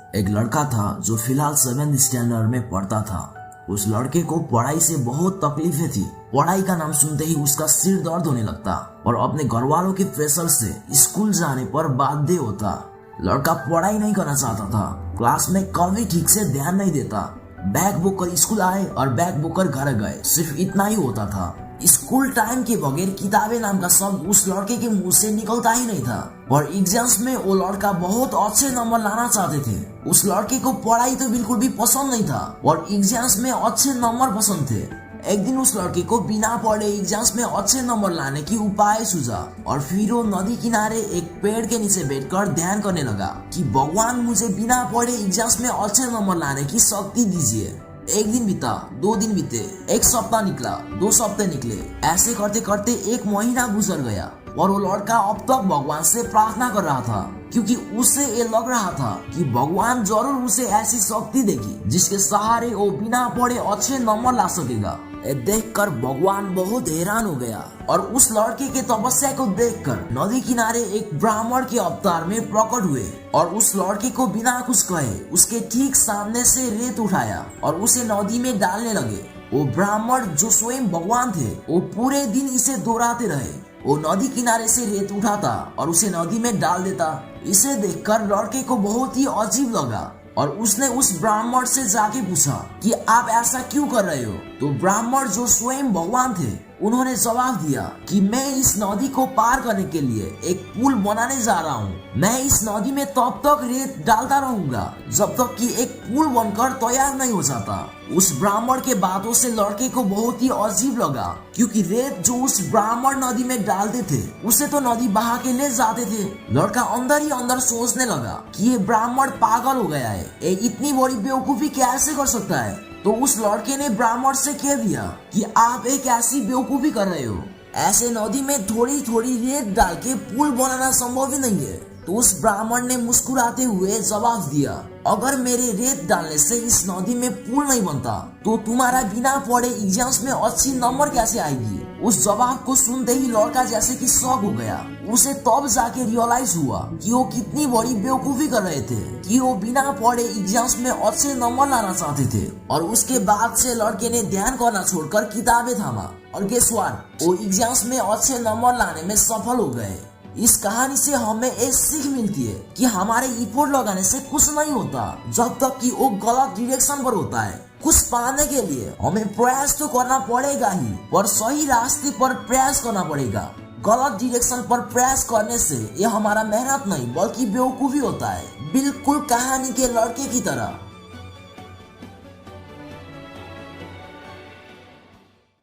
एक लड़का था जो फिलहाल 7th स्टैंडर्ड में पढ़ता था। उस लड़के को पढ़ाई से बहुत तकलीफें थी। पढ़ाई का नाम सुनते ही उसका सिर दर्द होने लगता और अपने घर वालों के प्रेशर से स्कूल जाने पर बाध्य होता। लड़का पढ़ाई नहीं करना चाहता था, क्लास में कभी ठीक से ध्यान नहीं देता। बैग बुक कर स्कूल आए और बैग बुक कर घर गए, सिर्फ इतना ही होता था। स्कूल टाइम के बगैर किताबें नाम का शब्द उस लड़के के मुंह से निकलता ही नहीं था। और एग्जाम्स में वो लड़का बहुत अच्छे नंबर लाना चाहते थे। उस लड़के को पढ़ाई तो बिल्कुल भी पसंद नहीं था और एग्जाम्स में अच्छे नंबर पसंद थे। एक दिन उस लड़के को बिना पढ़े एग्जाम्स में अच्छे नंबर लाने की उपाय सूझा और फिर वो नदी किनारे एक पेड़ के नीचे बैठकर ध्यान करने लगा कि भगवान मुझे बिना पढ़े एग्जाम्स में अच्छे नंबर लाने की शक्ति दीजिए। एक दिन बीता, 2 दिन बीते, एक सप्ताह निकला, 2 सप्ताह निकले। ऐसे करते करते 1 महीना गुजर गया और वो लड़का अब तक भगवान से प्रार्थना कर रहा था, क्योंकि उसे ये लग रहा था कि भगवान जरूर उसे ऐसी शक्ति देगी जिसके सहारे वो बिना पढ़े अच्छे नंबर ला सकेगा। देखकर भगवान बहुत हैरान हो गया और उस लड़के के तपस्या को देखकर नदी किनारे एक ब्राह्मण के अवतार में प्रकट हुए और उस लड़के को बिना कुछ कहे उसके ठीक सामने से रेत उठाया और उसे नदी में डालने लगे। वो ब्राह्मण जो स्वयं भगवान थे, वो पूरे दिन इसे दोहराते रहे। वो नदी किनारे से रेत उठाता और उसे नदी में डाल देता। इसे देखकर लड़के को बहुत ही अजीब लगा और उसने उस ब्राह्मण से जाके पूछा कि आप ऐसा क्यों कर रहे हो। तो ब्राह्मण जो स्वयं भगवान थे, उन्होंने जवाब दिया कि मैं इस नदी को पार करने के लिए एक पुल बनाने जा रहा हूँ। मैं इस नदी में तब तक रेत डालता रहूंगा जब तक कि एक पुल बनकर तैयार नहीं हो जाता। उस ब्राह्मण के बातों से लड़के को बहुत ही अजीब लगा, क्योंकि रेत जो उस ब्राह्मण नदी में डालते थे उसे तो नदी बहा के ले जाते थे। लड़का अंदर ही अंदर सोचने लगा कि ये ब्राह्मण पागल हो गया है, ये इतनी बड़ी बेवकूफी कैसे कर सकता है। तो उस लड़के ने ब्राह्मण से कह दिया कि आप एक ऐसी बेवकूफी कर रहे हो, ऐसे नदी में थोड़ी थोड़ी रेत डाल के पुल बनाना संभव ही नहीं है। तो उस ब्राह्मण ने मुस्कुराते हुए जवाब दिया, अगर मेरे रेत डालने से इस नदी में पुल नहीं बनता तो तुम्हारा बिना पढ़े एग्जाम्स में अच्छी नंबर कैसे आएगी। उस जवाब को सुनते ही लड़का जैसे कि शॉक हो गया। उसे तब जाके रियलाइज हुआ कि वो कितनी बड़ी बेवकूफी कर रहे थे कि वो बिना पढ़े एग्जाम्स में अच्छे नंबर लाना चाहते थे। और उसके बाद से लड़के ने ध्यान करना छोड़कर किताबें थामा और गेस व्हाट, वो एग्जाम्स में अच्छे नंबर लाने में सफल हो गए। इस कहानी से हमें एक सीख मिलती है कि हमारे एफर्ट लगाने से कुछ नहीं होता जब तक कि वो गलत डायरेक्शन पर होता है। कुछ पाने के लिए हमें प्रयास तो करना पड़ेगा ही, पर सही रास्ते पर प्रयास करना पड़ेगा। गलत डायरेक्शन पर प्रयास करने से यह हमारा मेहनत नहीं बल्कि बेवकूफी होता है, बिल्कुल कहानी के लड़के की तरह।